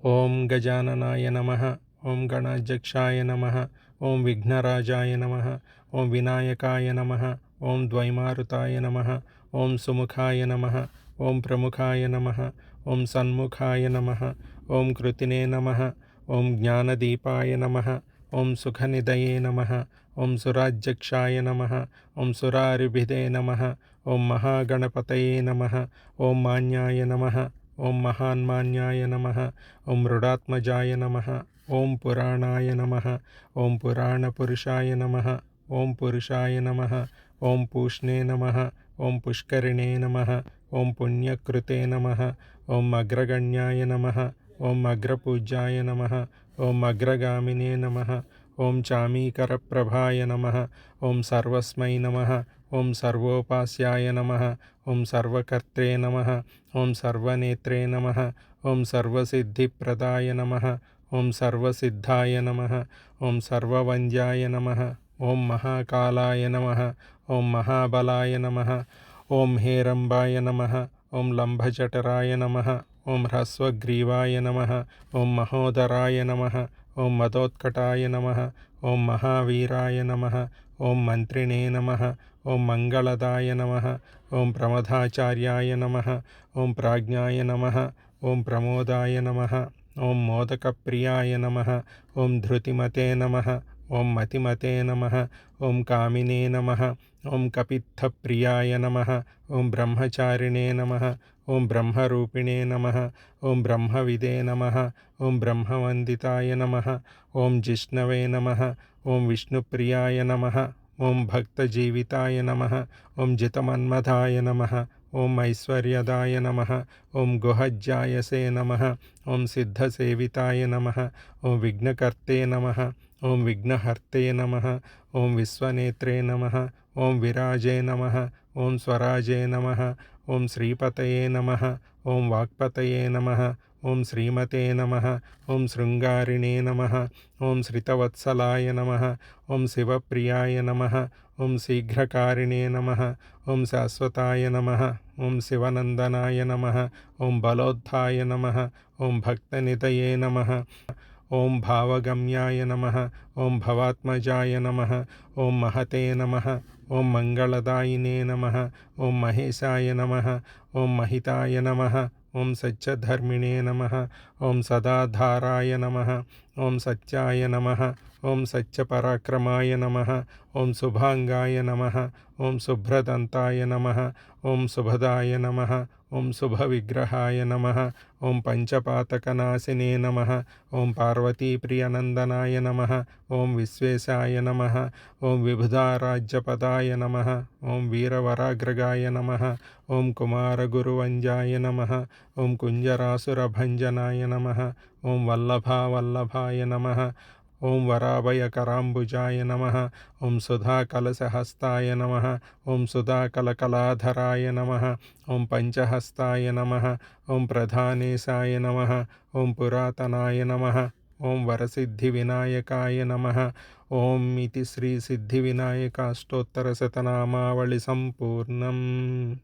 ओं गजाननाय नमः। ओं गणाध्यक्षाय नमः। ओं विघ्नराजाय नमः। ओं विनायकाय नमः। ओं द्वैमारुताय नमः। ओं सुमुखाय नमः। ओं प्रमुखाय नमः। ओं सन्मुखाय नमः। ओं कृतिने नमः। ओं ज्ञानदीपाय नमः। ओं सुखनिधये नमः। ओं सुराध्यक्षाय नमः। ओं सुरारिभिदे नमः। ओं महागणपतये नमः। ओं मान्याय नमः। ओं महान्मान्याय नमः। ओं मृडात्मजाय नमः। ओं पुराणाय नमः। ओं पुराणपुरुषाय नमः। ओं पुरुषाय नमः। ओं पूष्णे नमः। ओं पुष्करिणे नमः। ओं पुण्यकृते नमः। ओं अग्रगण्याय नमः। ओं अग्रपूज्याय नमः। ओं अग्रगामिने नमः। ओं चामीकरप्रभाय नमः। ओं सर्वस्मै नमः। ओं सर्वोपास्याय नमः। ओं सर्वकर्त्रे नमः। ओं सर्वनेत्रे नमः। ओं सर्वसिद्धिप्रदाय नमः। ओं सर्वसिद्धाय नमः। ओं सर्ववन्द्याय नमः। ओं महाकालाय नमः। ओं महाबलाय नमः। ओं हेरम्बाय नमः। ओं लम्भजठराय नमः। ओं ह्रस्वग्रीवाय नमः। ओं महोदराय नमः। ओं मदोत्कटाय नमः। ओं महावीराय नमः। ओं मन्त्रिणे नमः। ओं मङ्गलदाय नमः। ओं प्रमदाचार्याय नमः। ओं प्राज्ञाय नमः। ओं प्रमोदाय नमः। ओं मोदकप्रियाय नमः। ओं धृतिमते नमः। ओं मतिमते नमः। ओं कामिने नमः। ओं कपित्थप्रियाय नमः। ओं ब्रह्मचारिणे नमः। ओं ब्रह्मरूपिणे नमः। ओं ब्रह्मविदे नमः। ओं ब्रह्मवन्दिताय नमः। ओं जिष्णवे नमः। ओं विष्णुप्रियाय नमः। ओं भक्तजीविताय नमः। ओं जितमन्मथाय नमः। ओं ऐश्वर्यदाय नमः। ओं गुहज्जायसे नमः। ओं सिद्धसेविताय नमः। ओं विघ्नकर्ते नमः। ओं विघ्नहर्ते नमः। ओं विश्वनेत्रे नमः। ओं विराजे नमः। ओं स्वराजे नमः। ओं श्रीपतये नमः। ओं वाक्पतये नमः। ओं श्रीमते नमः। ओं शृंगारिणे नमः। ओं श्रितवत्सलाय नमः। ओं शिवप्रियाय नमः। ओं शीघ्रकारिणे नमः। ओं शाश्वताय नमः। ओं शिवनंदनाय नमः। ओं बलोद्धाय नमः। ओं भक्तनिधये नमः। ओं भावगम्याय नमः। ओं भवात्मजाय नमः। ओं महते नमः। ओं मंगलदायिने नमः। ओं महेशाय नमः। ओं महिताय नमः। ओं सच्चधर्मिणे नमः। ओं सदाधाराय नमः। ओं सत्याय नमः। ओं सच्चपराक्रमाय नमः। ओं शुभांगाय नमः। ओं शुभ्रदंताय नमः। ओं शुभदाय नमः। ओं शुभविग्रहाय नमः। ओं पंचपातकनाशिने नमः। ओं पार्वतीप्रियनंदनाय नमः। ओं विश्वेशाय नमः। ओं विबुधाराज्यपदाय नमः। ओं वीरवराग्रगाय नमः। ओं कुमारगुरुवंद्याय नमः। ओं कुंजरासुरभंजनाय नमः। ओं वल्लभावल्लभाय नमः। ओं वराभयकराम्बुजाय नमः। ओं सुधाकलशहस्ताय नमः। ओं सुधाकलकलाधराय नमः। ओं पंचहस्ताय नमः। ओं प्रधानेशाय नमः। ओं पुरातनाय नमः। ओं वरसिद्धिविनायकाय नमः। ओं इति श्री सिद्धिविनायकाष्टोत्तरशतनामावळि सम्पूर्णम्।